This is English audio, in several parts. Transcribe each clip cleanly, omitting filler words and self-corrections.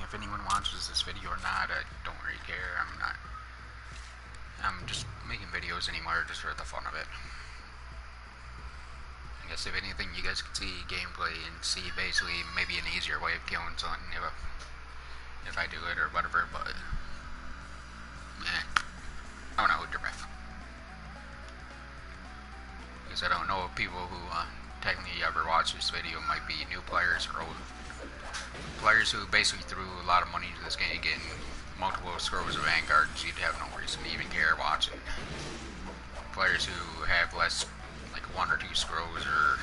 if anyone watches this video or not, I don't really care. I'm just making videos anymore just for the fun of it. I guess if anything, you guys can see gameplay and see basically maybe an easier way of killing something if I do it or whatever, but I don't know, hold your breath. Because I don't know if people who technically ever watch this video might be new players or old players who basically threw a lot of money into this game, getting multiple scrolls of Vanguards. You'd have no reason to even care watching. Players who have less, like 1 or 2 scrolls, or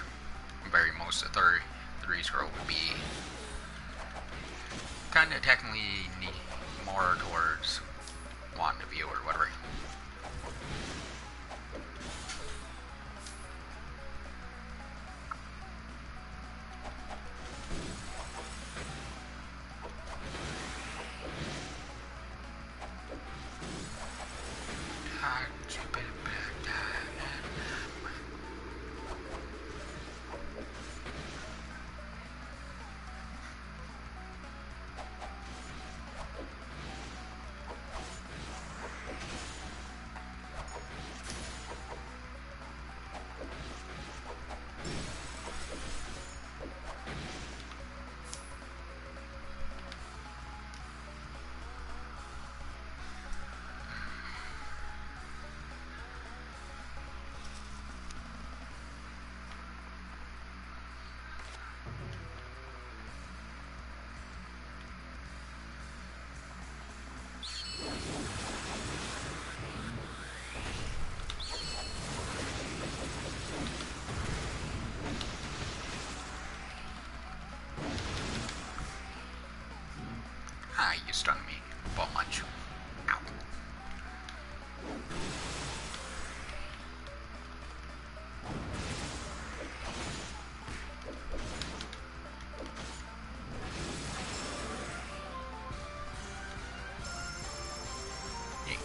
very most of 3 scroll would be kind of technically more towards wanting to view or whatever. You stunned me. Ball munch. Ow. Yay.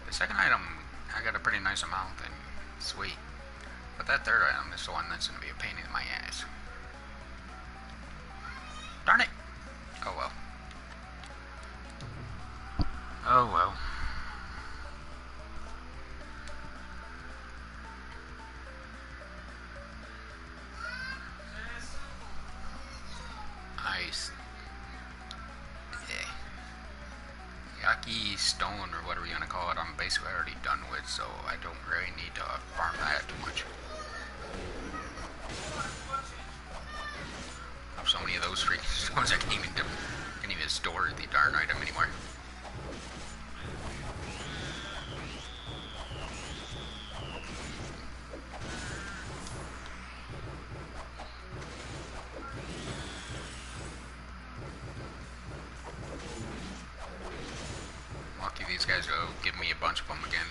The second item, I got a pretty nice amount, and sweet. But that third item is the one that's going to be a pain in my ass. Darn it! Oh well. Oh well. Ice. Yaki stone, or whatever you want to call it, I'm basically already done with, so I don't really need to farm that too much. I have so many of those freaking stones I can't even store the darn item anymore. Lucky these guys will give me a bunch of them again.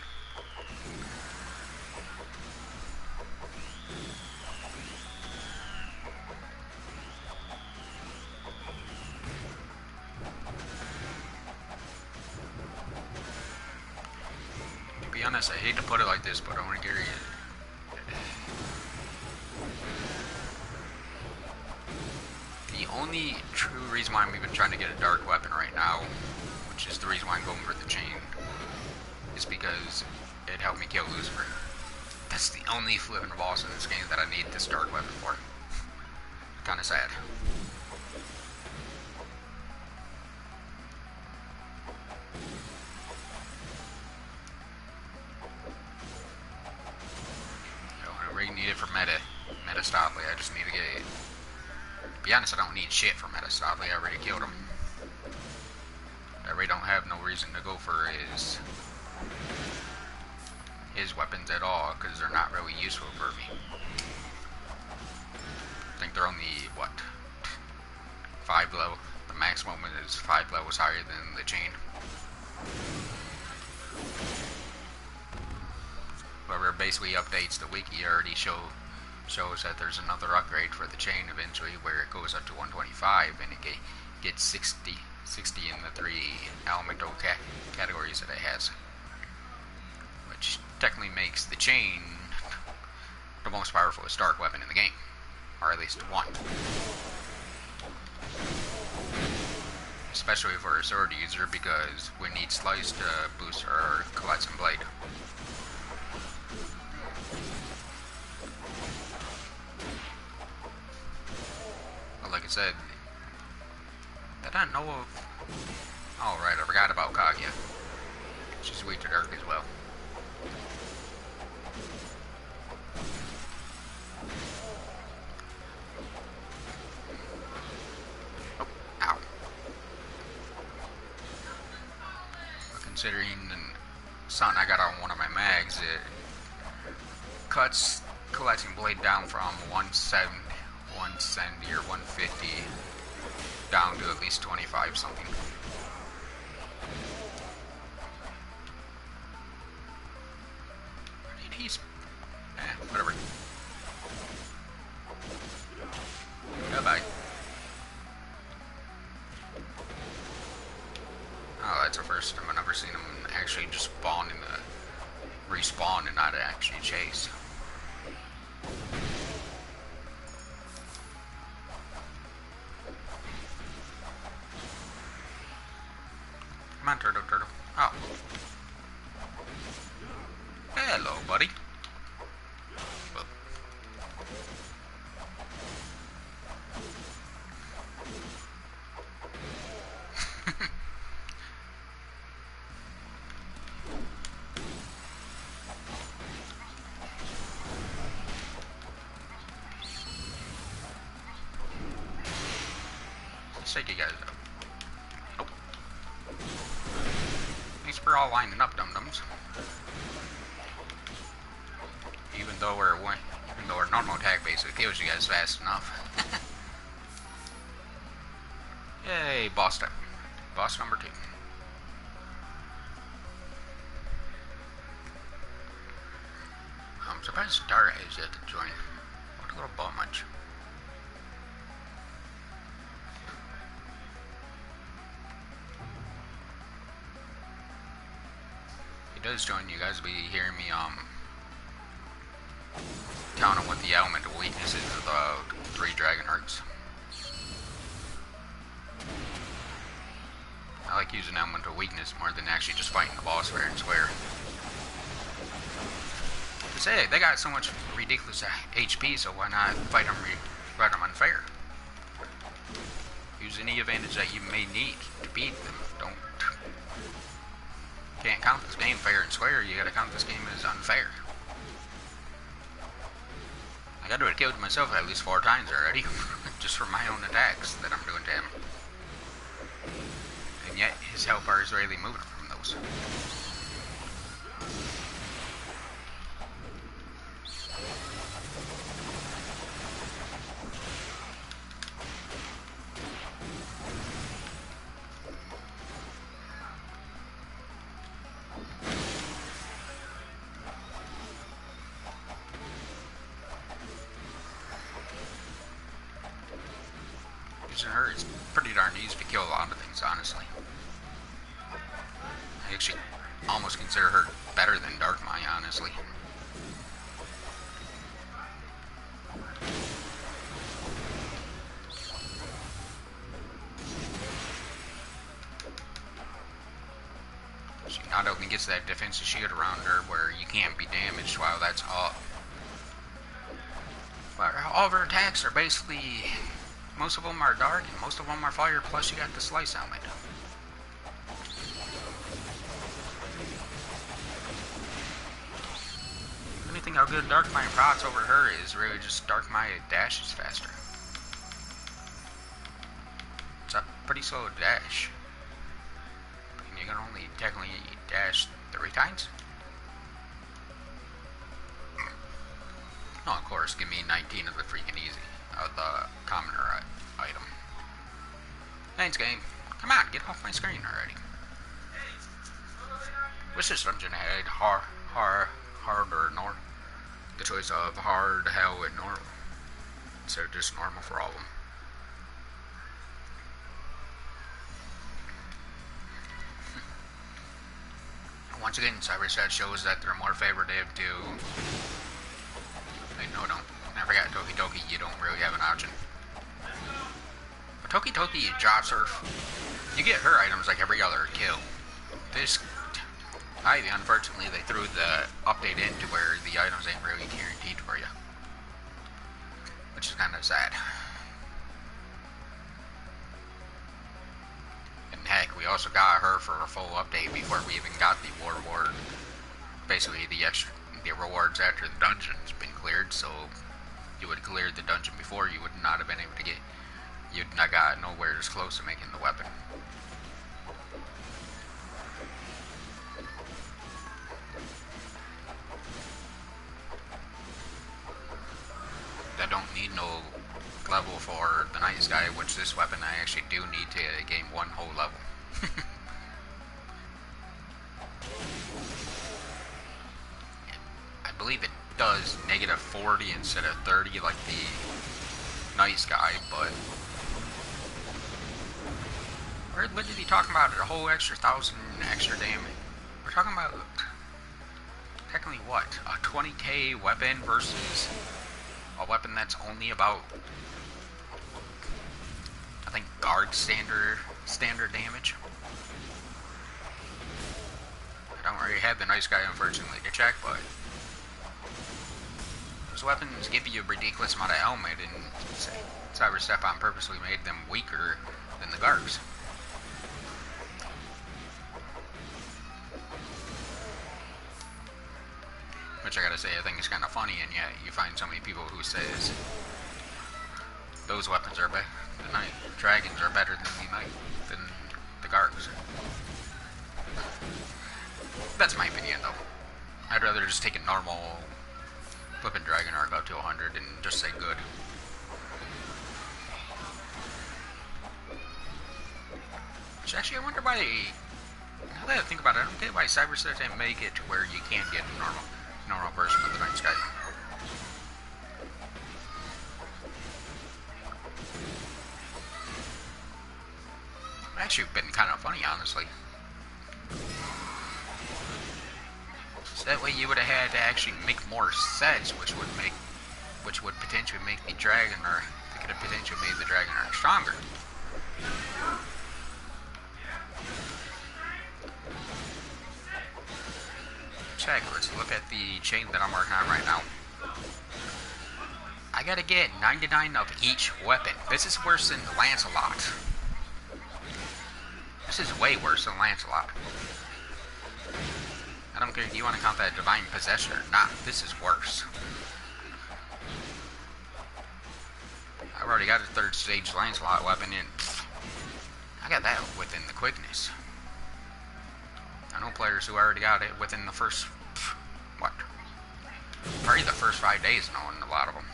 To be honest, I hate to put it like this, but Onigiri, the only true reason why I'm even trying to get a dark weapon right now, which is the reason why I'm going for the chain, is because it helped me kill Lucifer. That's the only flipping boss in this game that I need this dark weapon for. Kinda sad. I really need it for meta Stopley. I just need to get it. To be honest, I don't need shit for meta Stopley. I already killed him. I really don't have no reason to go for his weapons at all, because they're not really useful for me. I think they're only, what, 5 level. The maximum is 5 levels higher than the chain. Whoever basically updates the wiki already shows that there's another upgrade for the chain eventually, where it goes up to 125 and it gets 60 in the 3 elemental categories that it has, which technically makes the chain the most powerful dark weapon in the game, or at least one. Especially for a sword user, because we need Slice to boost our Collection Blade. But like I said, I don't know of... Oh right, I forgot about Kaguya. She's weak to dark as well. Oh, ow. But considering something I got on one of my mags, it cuts Collecting Blade down from 170 or 150 down to at least 25 something. He's... whatever. Goodbye. Oh, that's the first time I've ever seen him actually just spawn in the... respawn and not actually chase. Come on, turtle. Oh. Hello, buddy. Well. Let's take you guys out. Nope. Thanks for all lining up, dum-dums. Even though our normal attack basically kills you guys fast enough. Yay, boss time. Boss number 2. I'm surprised Dara has yet to join. What a little bum munch. If he does join, you guys will be hearing me telling him what the elemental weaknesses of the 3 Dragon Hearts. I like using elemental weakness more than actually just fighting the boss fair and square. Cause hey, they got so much ridiculous HP, so why not fight them unfair? Use any advantage that you may need to beat them. Can't count this game fair and square, you gotta count this game as unfair. I got to have killed myself at least 4 times already, just for my own attacks that I'm doing to him. And yet, his health bar is rarely moving from those. Using her is pretty darn easy to kill a lot of things, honestly. I actually almost consider her better than Darkmai, honestly. She not only gets that defensive shield around her where you can't be damaged while that's up, but all of her attacks are basically... most of them are dark, and most of them are fire, plus you got the slice helmet. The only thing how good Darkmai procs over her is really just Darkmai dashes faster. It's a pretty slow dash. And you can only technically dash 3 times. Oh, of course, give me 19 of the freaking easy. Of the commoner item. Thanks, game. Come on, get off my screen already. Which this dungeon had hard or normal? The choice of hard, hell, and normal. So just normal for all of them. Once again, Cyberset shows that they're more favorative to don't really have an option. But Toki Toki drops her. You get her items like every other kill. This, unfortunately, they threw the update in to where the items ain't really guaranteed for you, which is kind of sad. And heck, we also got her for a full update before we even got the war reward. Basically, the rewards after the dungeon's been cleared. So you would clear the dungeon before, you would not have been able to get. You'd not got nowhere as close to making the weapon. I don't need no level for the night sky, which this weapon I actually do need to gain one whole level. I believe it does negative 40 instead of 30 like the night sky, but we're literally talking about a whole extra 1,000 extra damage. We're talking about technically what? A 20k weapon versus a weapon that's only about, I think, guard standard damage. I don't really have the nice guy, unfortunately, to check, but those weapons give you a ridiculous amount of helmet, and Cyberstep purposely made them weaker than the guards. Which I gotta say, I think is kind of funny, and yet you find so many people who says those weapons are better. The night dragons are better than the guards. That's my opinion, though. I'd rather just take a normal flipping dragon arc up to 100 and just say good. Which actually, I wonder why. Now that I think about it, I don't get why Cyberset didn't make it to where you can get a normal version of the night sky. Actually, been kind of funny, honestly. So that way, you would have had to actually make more sets, which would potentially make the dragon, or they could have potentially made the dragon arc stronger. Check. Let's look at the chain that I'm working on right now. I gotta get 99 of each weapon. This is worse than Lancelot. This is way worse than Lancelot. I don't care if you want to count that divine possession or not. This is worse. I've already got a 3rd stage Lancelot weapon, and I got that within the quickness. I know players who already got it within the first, what? Probably the first 5 days, knowing a lot of them.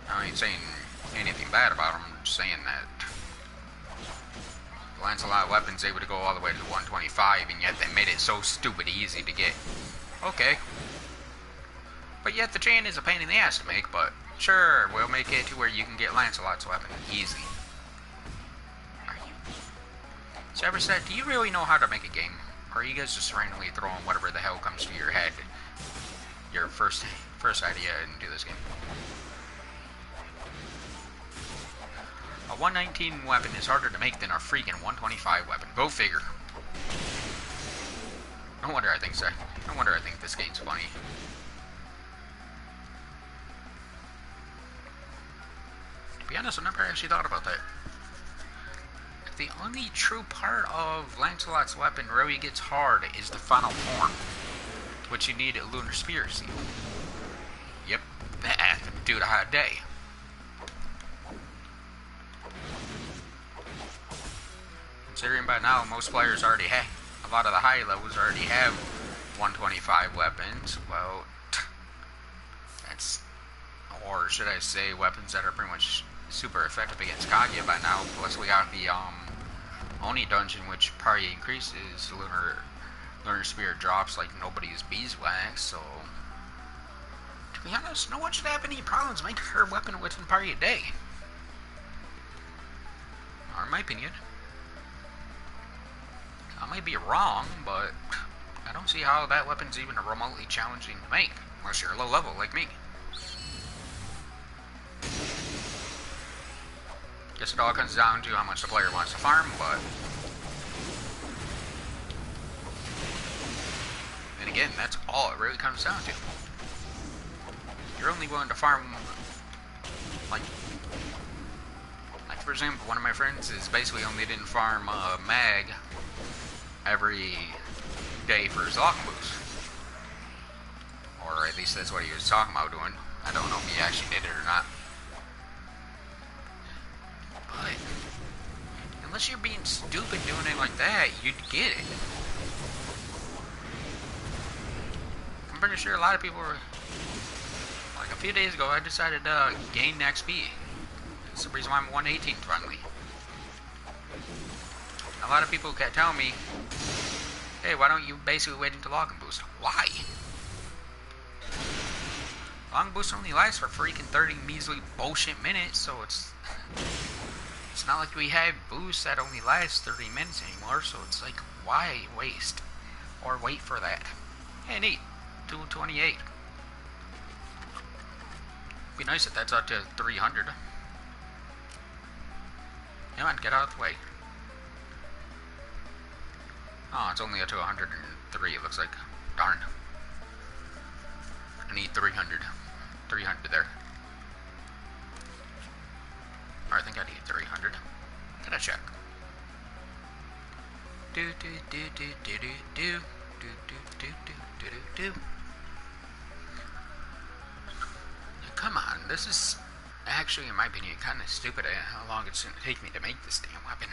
I ain't saying anything bad about them, I'm just saying that the Lancelot weapon's able to go all the way to 125, and yet they made it so stupid easy to get. Okay. But yet the chain is a pain in the ass to make, but sure, we'll make it to where you can get Lancelot's weapon easy. Cyberset, do you really know how to make a game? Or are you guys just randomly throwing whatever the hell comes to your head, your first idea into this game? A 119 weapon is harder to make than a freaking 125 weapon. Go figure. No wonder I think so. No wonder I think this game's funny. To be honest, I've never actually thought about that. The only true part of Lancelot's weapon really gets hard is the final form, which you need a Lunar Spear seal. Yep, that dude I had a day. Considering by now most players already have, a lot of the high levels already have 125 weapons, well, that's, or should I say weapons that are pretty much super effective against Kaguya by now. Plus we got the Oni dungeon, which probably increases Lunar Spear drops like nobody's beeswax, so to be honest, no one should have any problems making her weapon within probably a day. Or in my opinion. I may be wrong, but I don't see how that weapon's even remotely challenging to make, unless you're low level like me. Guess it all comes down to how much the player wants to farm, but... And again, that's all it really comes down to. You're only willing to farm, like for example, one of my friends is basically only didn't farm mag every day for his lock boost. Or at least that's what he was talking about doing. I don't know if he actually did it or not. But unless you're being stupid doing it like that, you'd get it. I'm pretty sure a lot of people were... Like a few days ago, I decided to gain XP. That's the reason why I'm 118 finally. A lot of people kept telling me, hey, why don't you basically wait until Login Boost? Why? Login Boost only lasts for freaking 30 measly bullshit minutes, so it's not like we have boosts that only last 30 minutes anymore, so it's like, why waste? Or wait for that? Hey, neat. 228. Be nice if that's up to 300. Come on, get out of the way. Oh, it's only up to 103, it looks like. Darn. I need 300. 300 there. Or I think I need 300. Gotta check. Do do do do do do do do do do do do do. Come on, this is actually, in my opinion, kind of stupid how long it's going to take me to make this damn weapon.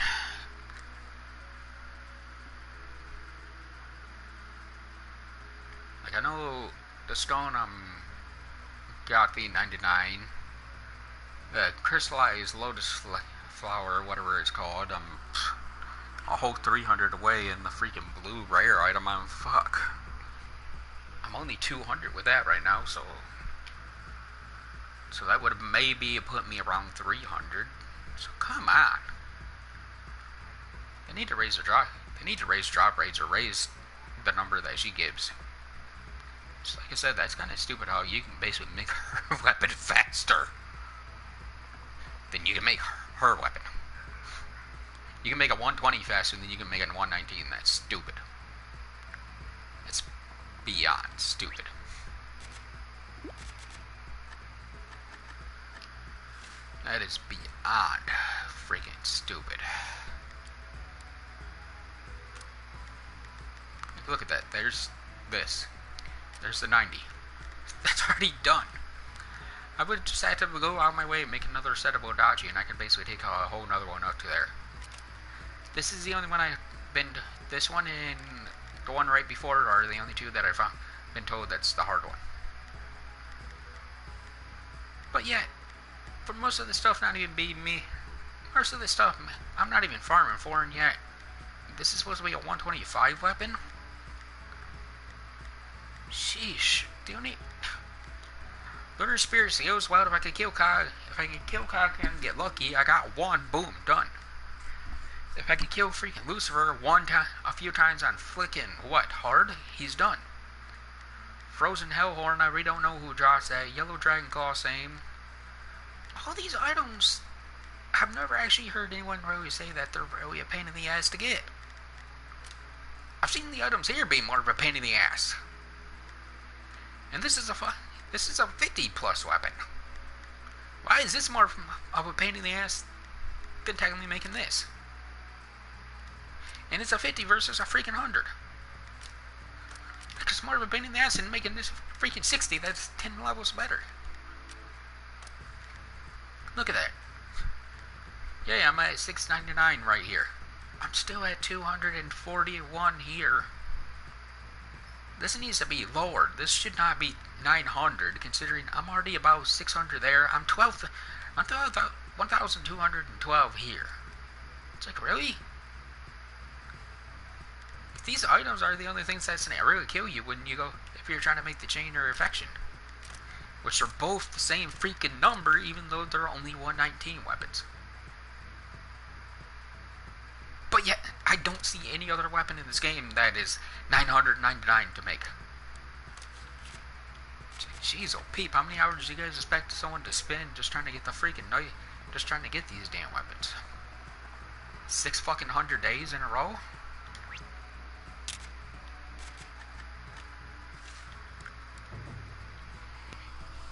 Like, I know the stone got the 99, the crystallized lotus flower, whatever it's called, a whole 300 away in the freaking blue rare item. Fuck. I'm only 200 with that right now, so that would have maybe put me around 300. So come on. They need to raise the drop. They need to raise drop rates or raise the number that she gives. Just like I said, that's kind of stupid how you can basically make her weapon faster than you can make her weapon. You can make a 120 faster than you can make a 119. That's stupid. It's beyond stupid. That is beyond freaking stupid. Look at that. There's this. There's the 90. That's already done. I would just have to go out of my way and make another set of Odachi, and I can basically take a whole nother one up to there. This is the only one I've been... This one and the one right before are the only two that I've been told that's the hard one. But yet, for most of the stuff not even beating me, most of the stuff I'm not even farming for, and yet this is supposed to be a 125 weapon? Sheesh. The only... Lunar Spirit goes well if I could kill Cog. If I could kill Cog and get lucky, I got one, boom, done. If I could kill freaking Lucifer a few times on flicking, what, hard? He's done. Frozen Hellhorn, I really don't know who drops that. Yellow Dragon Claw, same. All these items, I've never actually heard anyone really say that they're really a pain in the ass to get. I've seen the items here be more of a pain in the ass. And this is a 50 plus weapon. Why is this more of a pain in the ass than technically making this? And it's a 50 versus a freaking 100. It's more of a pain in the ass than making this freaking 60 that's 10 levels better. Look at that. Yeah, I'm at 699 right here. I'm still at 241 here. This needs to be lowered. This should not be 900, considering I'm already about 600 there. I'm 1,212 here. It's like, really? If these items are the only things that's gonna really kill you, wouldn't you go, if you're trying to make the chain or affection? Which are both the same freaking number, even though they're only 119 weapons. But yet, I don't don't see any other weapon in this game that is $999 to make. Jeez, oh peep, how many hours do you guys expect someone to spend just trying to get the freaking knife, just trying to get these damn weapons? 6 fucking 100 days in a row?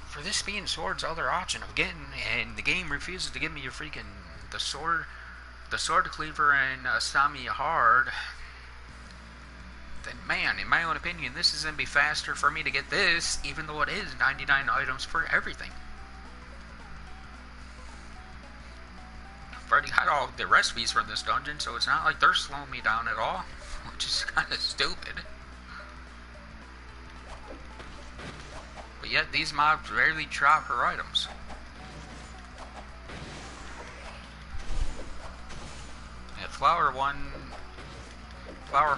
For this being sword's other option of getting, and the game refuses to give me your freaking the sword cleaver and Asami hard, then man, in my own opinion, this is gonna be faster for me to get this, even though it is 99 items for everything. I've already got all the recipes for this dungeon, so it's not like they're slowing me down at all, which is kind of stupid. But yet these mobs rarely drop her items. Yeah, Flower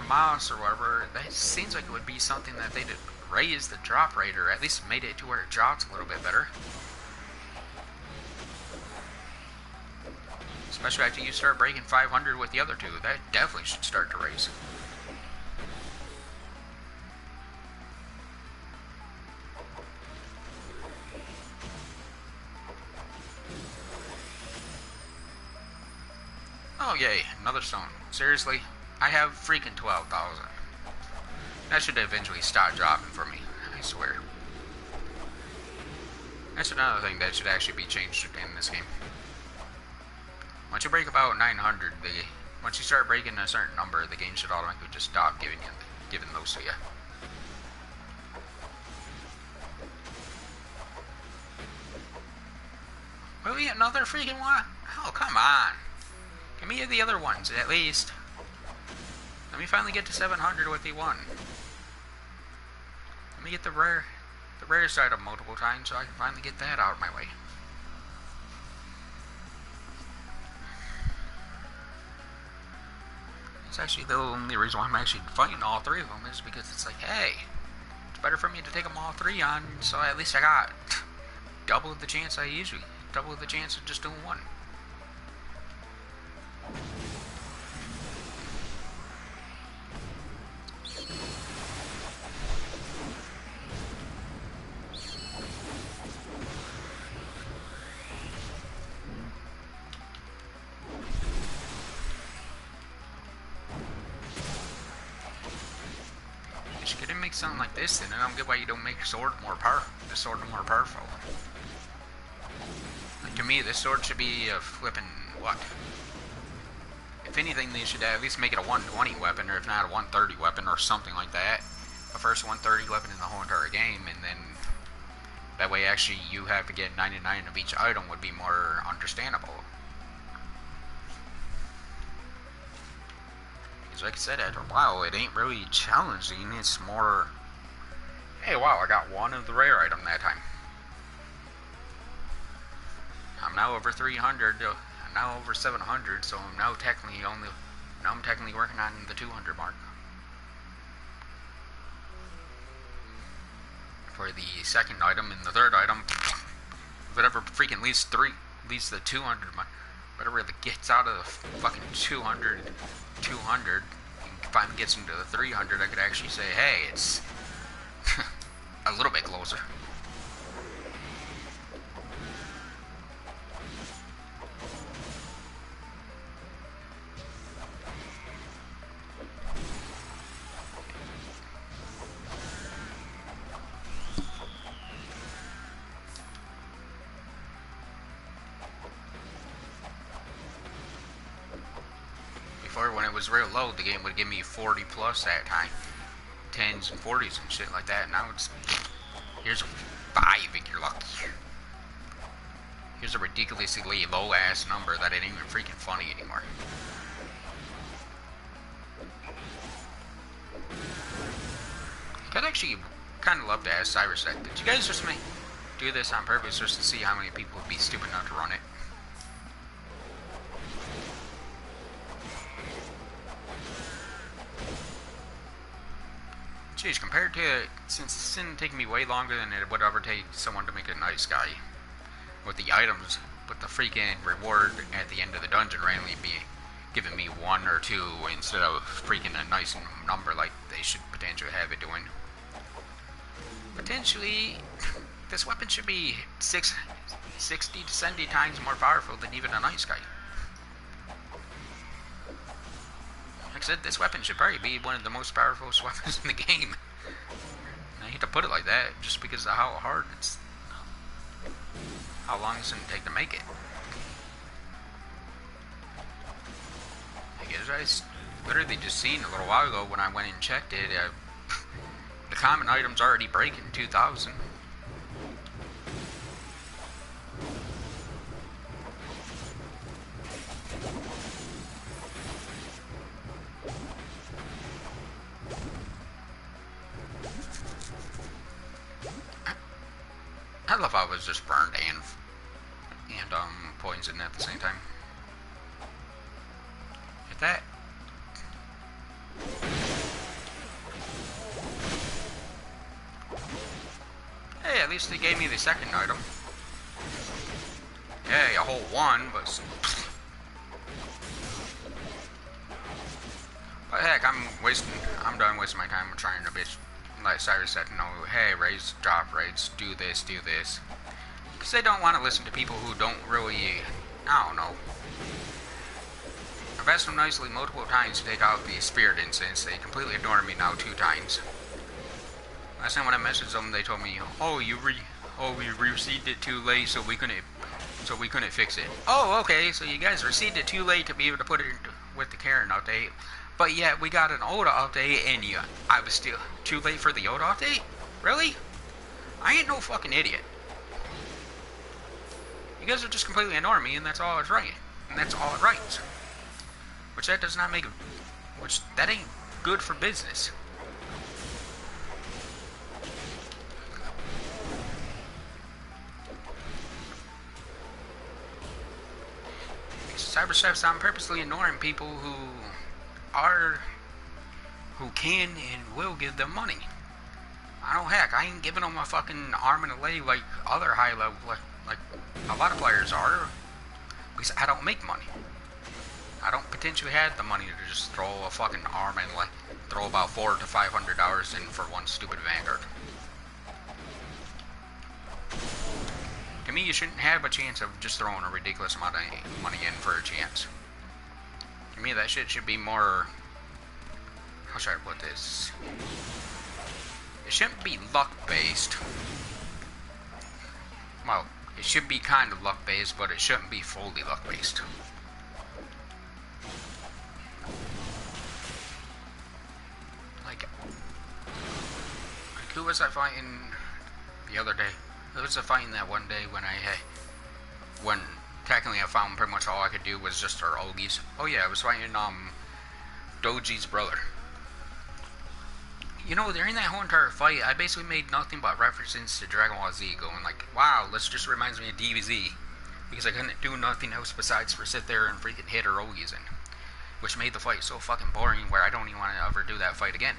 Mouse or whatever, that seems like it would be something that they'd raise the drop rate, or at least made it to where it drops a little bit better. Especially after you start breaking 500 with the other two, that definitely should start to raise. Oh yay, another stone. Seriously? I have freaking 12,000. That should eventually stop dropping for me, I swear. That's another thing that should actually be changed in this game. Once you break about 900, once you start breaking a certain number, the game should automatically just stop giving those to you. Really? Another freaking one? Oh, come on. Give me the other ones, at least. Let me finally get to 700 with E1. Let me get the rarest item multiple times so I can finally get that out of my way. It's actually the only reason why I'm actually fighting all 3 of them is because it's like, hey, it's better for me to take them all 3 on, so at least I got double the chance of just doing one. Something like this, then I don't get why you don't make the sword more powerful. Like, to me, this sword should be a flippin' what? If anything, they should at least make it a 120 weapon, or if not a 130 weapon, or something like that. The first 130 weapon in the whole entire game, and then that way actually you have to get 99 of each item would be more understandable. Like I said, after a while, it ain't really challenging. It's more, hey, wow, I got one of the rare item that time. I'm now over 300. I'm now over 700. So I'm now technically working on the 200 mark for the second item. And the third item, whatever freaking leads the 200 mark. Whatever that gets out of the fucking 200 and finally gets into the 300, I could actually say, hey, it's a little bit closer. When it was real low, the game would give me 40 plus that time, 10s and 40s and shit like that. Now it's here's a 5 if you're lucky. Here's a ridiculously low ass number that ain't even freaking funny anymore. I'd actually kind of love to ask Cyrus that. Did you guys just do this on purpose just to see how many people would be stupid enough to run it? Jeez, compared to, since this didn't take me way longer than it would ever take someone to make a nice guy, with the items, with the freaking reward at the end of the dungeon randomly giving me 1 or 2 instead of freaking a nice number like they should potentially have it doing. Potentially, this weapon should be 60 to 70 times more powerful than even a nice guy. Like I said, this weapon should probably be one of the most powerful weapons in the game. I hate to put it like that, just because of how hard it's, how long it's going to take to make it. I guess I literally just seen a little while ago when I went and checked it, the common items already breaking 2,000. I love how I was just burned and poisoned at the same time. Hit that. Hey, at least they gave me the second item. Hey, a whole 1, but heck, I'm done wasting my time trying to bitch. Like Cyrus said, no, hey, raise drop rates, do this. Because they don't want to listen to people who don't really, I don't know. I've asked them nicely multiple times to take out the spirit incense. They completely ignored me now 2 times. Last time when I messaged them, they told me, oh, we received it too late, so we couldn't fix it. Oh, okay, so you guys received it too late to be able to put it with the Karen update. But yet, we got an Oda update, and I was still too late for the Oda update? Really? I ain't no fucking idiot. You guys are just completely ignoring me, and that's all it's right. And that's all it writes. Which that does not make which that ain't good for business. Cyberchefs, I'm purposely ignoring people who can and will give them money. I don't, heck, I ain't giving them a fucking arm and a leg like other high level, like a lot of players are, because I don't make money. I don't potentially have the money to just throw a fucking arm and like throw about $400 to $500 in for one stupid Vanguard. To me, you shouldn't have a chance of just throwing a ridiculous amount of money in for a chance. To me, that shit should be more, how should I put this? It shouldn't be luck-based. Well, it should be kind of luck-based, but it shouldn't be fully luck-based. Like, who was I fighting the other day? Who was I fighting that one day when technically I found pretty much all I could do was just our Olgies? Oh yeah, I was fighting, Doji's brother. You know, during that whole entire fight, I basically made nothing but references to Dragon Ball Z, going like, wow, this just reminds me of DBZ. Because I couldn't do nothing else besides for sit there and freaking hit her Olgies in. Which made the fight so fucking boring where I don't even want to ever do that fight again.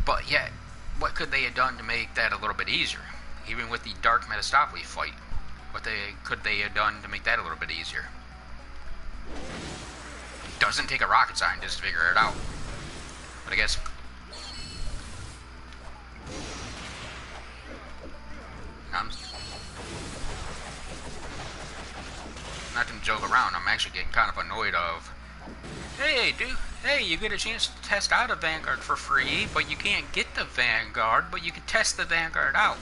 But yet, what could they have done to make that a little bit easier? Even with the Dark Metastopolis fight, could they have done to make that a little bit easier? It doesn't take a rocket scientist to figure it out. But I guess not to joke around, I'm actually getting kind of annoyed of, hey dude, hey, you get a chance to test out a Vanguard for free, but you can't get the Vanguard, but you can test the Vanguard out.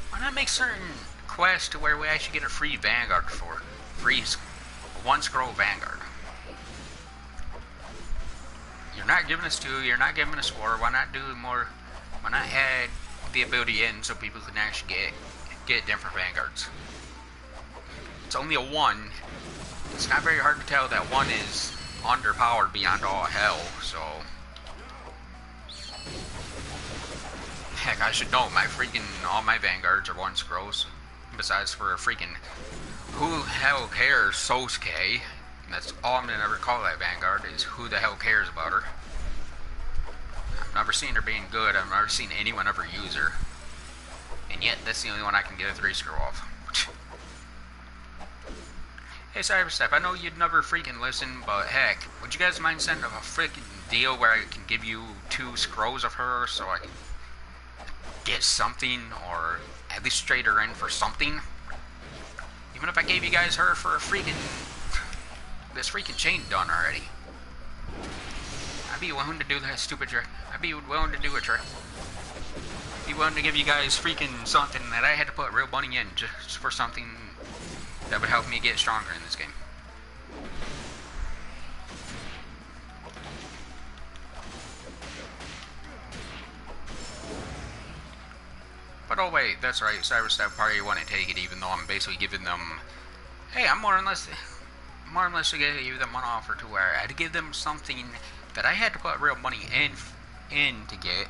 Why not make certain quests to where we actually get a free Vanguard for free one scroll Vanguard? You're not giving us 2, you're not giving us 4, why not do more, why not add the ability in so people can actually get different Vanguards? It's only a 1, it's not very hard to tell that 1 is underpowered beyond all hell, so heck, I should know, all my Vanguards are 1 scrolls, besides for a freaking, who the hell cares, Sosuke. That's all I'm gonna ever call that Vanguard, is who the hell cares about her. I've never seen her being good, I've never seen anyone ever use her. And yet, that's the only one I can get a 3 scroll off. Hey Cyberstep, I know you'd never freaking listen, but heck, would you guys mind sending a freaking deal where I can give you 2 scrolls of her so I can get something, or at least trade her in for something? Even if I gave you guys her for a freaking... this freaking chain done already. I'd be willing to do that stupid trick. I'd be willing to do a trick. I'd be willing to give you guys freaking something that I had to put real money in just for something that would help me get stronger in this game. But oh wait, that's right, Cyberstep probably wouldn't take it, even though I'm basically giving them... Hey, I'm more or less to give them one offer to where I had to give them something that I had to put real money in to get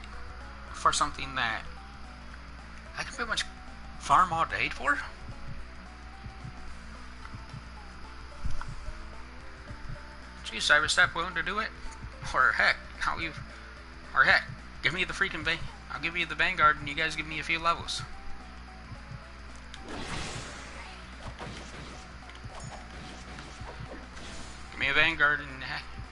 for something that I can pretty much farm all day for. Geez, Cyberstep willing to do it? Or heck, give me the freaking I'll give you the Vanguard and you guys give me a few levels. Give me a Vanguard and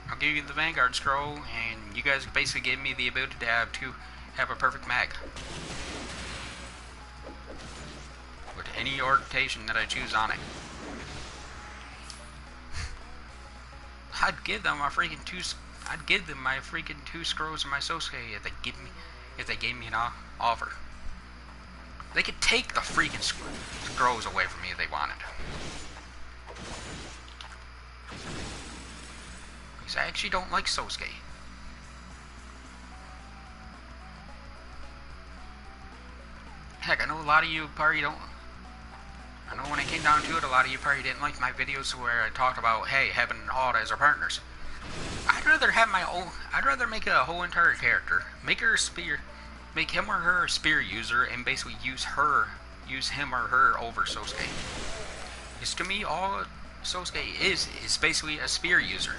I'll give you the Vanguard scroll, and you guys basically give me the ability to have a perfect mag. With any orientation that I choose on it. I'd give them my freaking two scrolls of my Sosuke if they gave me an offer. They could take the freaking scrolls away from me if they wanted. Because I actually don't like Sosuke. Heck, I know a lot of you probably don't. I know when it came down to it, a lot of you probably didn't like my videos where I talked about, hey, having all as our partners. I'd rather have my own. I'd rather make a whole entire character, make her a spear, make him or her a spear user, and basically use him or her over Sosuke. Because to me, all Sosuke is basically a spear user.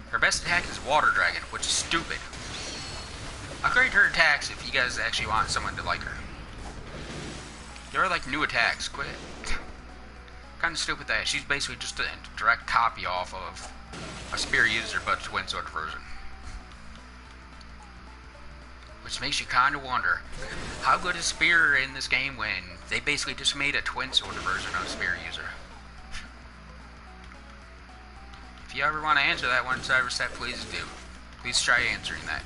Her best attack is Water Dragon, which is stupid. Upgrade her attacks if you guys actually want someone to like her. There are like new attacks. Quit. Kind of stupid that she's basically just a direct copy off of a spear user, but twin sword version. Which makes you kind of wonder, how good is spear in this game when they basically just made a twin sword version of spear user? If you ever want to answer that one, Cyberstep, please do. Please try answering that.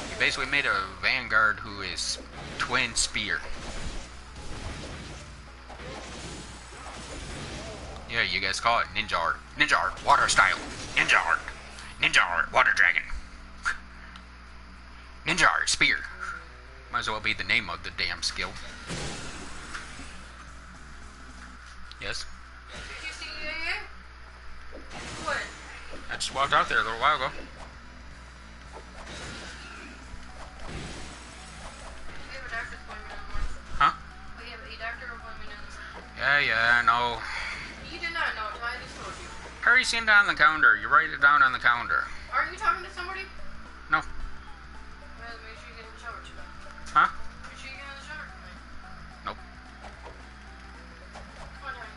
You basically made a Vanguard who is twin spear. Yeah, you guys call it Ninja Art. Ninja Art, water style. Ninja Art. Ninja Art, water dragon. Ninja Art, spear. Might as well be the name of the damn skill. Yes? Did you see AA? What? I just walked out there a little while ago. We have a doctor's appointment in the morning. Huh? We have a doctor appointment in the morning. Yeah, I know. You did not know until I just told you. Hurry, see it down on the calendar. You write it down on the calendar. Are you talking to somebody? No. Well, make sure you get in the shower tonight. Huh? Make sure you get in the shower tonight. Nope. Come on, honey.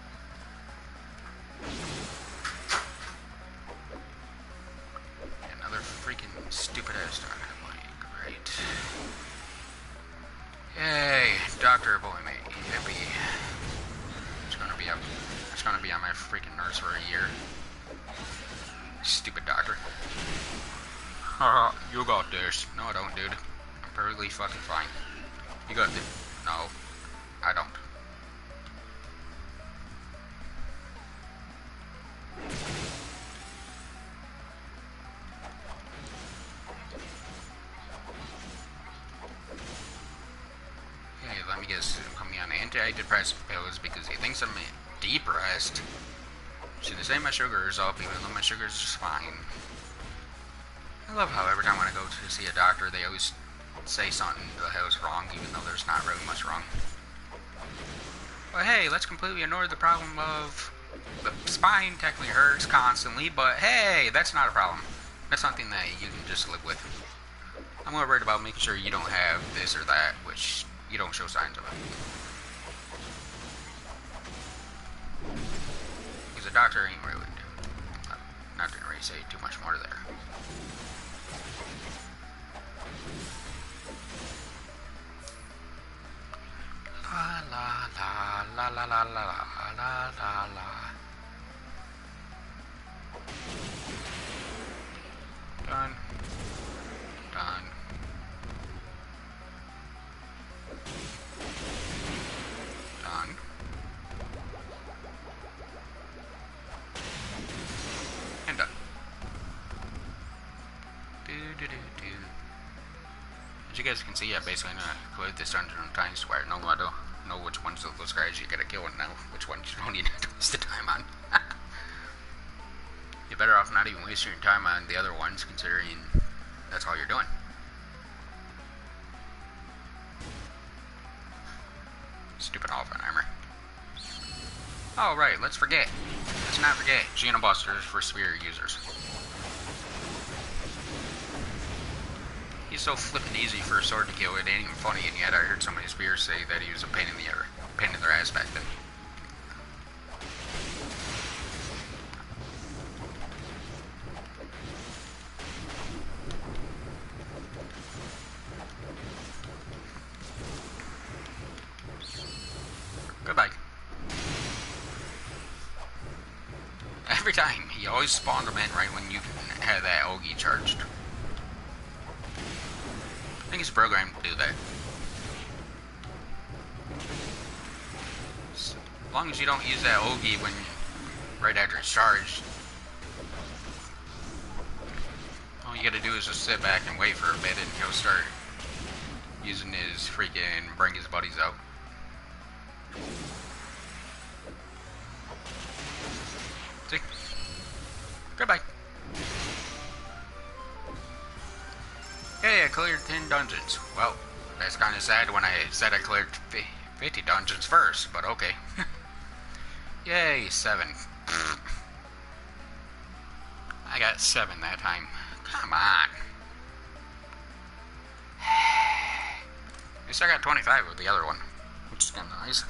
Another freaking stupid ass doctor appointment. Great. Yay, doctor appointment. Yippee. It's gonna be on my freaking nurse for a year. Stupid doctor. You got this. No, I don't, dude. I'm perfectly fucking fine. You got this. No, I don't. Hey, let me guess. Put me on antidepressant pills because he thinks I'm depressed. See, they say my sugar is up, even though my sugar is just fine. I love how every time when I go to see a doctor, they always say something the hell's wrong, even though there's not really much wrong. But hey, let's completely ignore the problem of the spine technically hurts constantly, but hey, that's not a problem. That's something that you can just live with. I'm more worried about making sure you don't have this or that, which you don't show signs of it. Because the doctor ain't really, not gonna really say too much more there. La la la la la la la la la la. Done. Done. Done. And done. Do do do do. As you guys can see, I basically cleared this dungeon times where I know which ones of those guys you gotta kill and now which ones you don't need to waste the time on. You're better off not even wasting your time on the other ones, considering that's all you're doing. Stupid Alphenheimer. Oh right, let's not forget Xenobusters for spear users. He's so flippin' easy for a sword to kill, it ain't even funny, and yet I heard somebody spear say that he was a pain in their ass back then. Goodbye. Every time, he always spawned them in right when you had that Ogi charged. I think it's programmed to do that. As long as you don't use that Ogi right after it's charged, all you gotta do is just sit back and wait for a bit and he'll start using his freaking bring his buddies out. See? Goodbye. Hey, I cleared 10 dungeons. Well, that's kind of sad when I said I cleared 50 dungeons first, but okay. Yay, 7. I got 7 that time. Come on. At least I got 25 with the other one, which is kind of nice.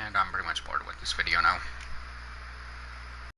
And I'm pretty much bored with this video now.